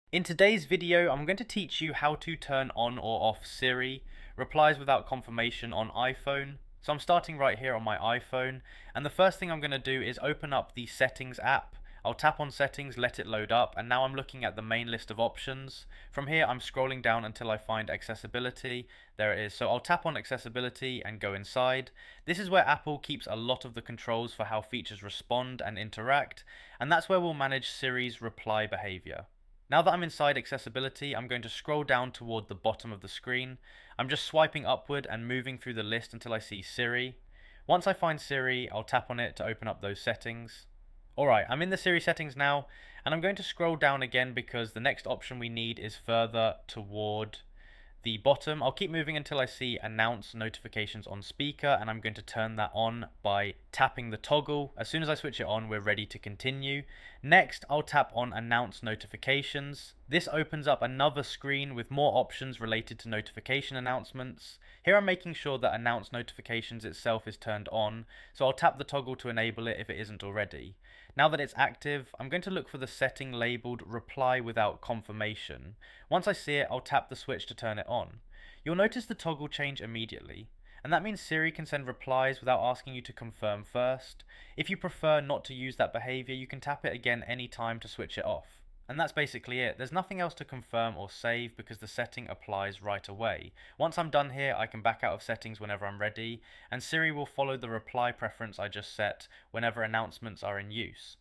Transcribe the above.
In today's video, I'm going to teach you how to turn on or off Siri replies without confirmation on iPhone. So I'm starting right here on my iPhone, and the first thing I'm going to do is open up the Settings app. I'll tap on Settings, let it load up, and now I'm looking at the main list of options. From here, I'm scrolling down until I find Accessibility. There it is. So I'll tap on Accessibility and go inside. This is where Apple keeps a lot of the controls for how features respond and interact, and that's where we'll manage Siri's reply behavior. Now that I'm inside Accessibility, I'm going to scroll down toward the bottom of the screen. I'm just swiping upward and moving through the list until I see Siri. Once I find Siri, I'll tap on it to open up those settings. Alright, I'm in the Siri settings now, and I'm going to scroll down again because the next option we need is further toward the bottom. I'll keep moving until I see announce notifications on speaker, and I'm going to turn that on by tapping the toggle. As soon as I switch it on, we're ready to continue. Next, I'll tap on announce notifications. This opens up another screen with more options related to notification announcements. Here I'm making sure that announce notifications itself is turned on, so I'll tap the toggle to enable it if it isn't already. Now that it's active, I'm going to look for the setting labeled reply without confirmation. Once I see it, I'll tap the switch to turn it on. You'll notice the toggle change immediately, and that means Siri can send replies without asking you to confirm first. If you prefer not to use that behavior, you can tap it again anytime to switch it off. And that's basically it. There's nothing else to confirm or save because the setting applies right away. Once I'm done here, I can back out of settings whenever I'm ready, and Siri will follow the reply preference I just set whenever announcements are in use.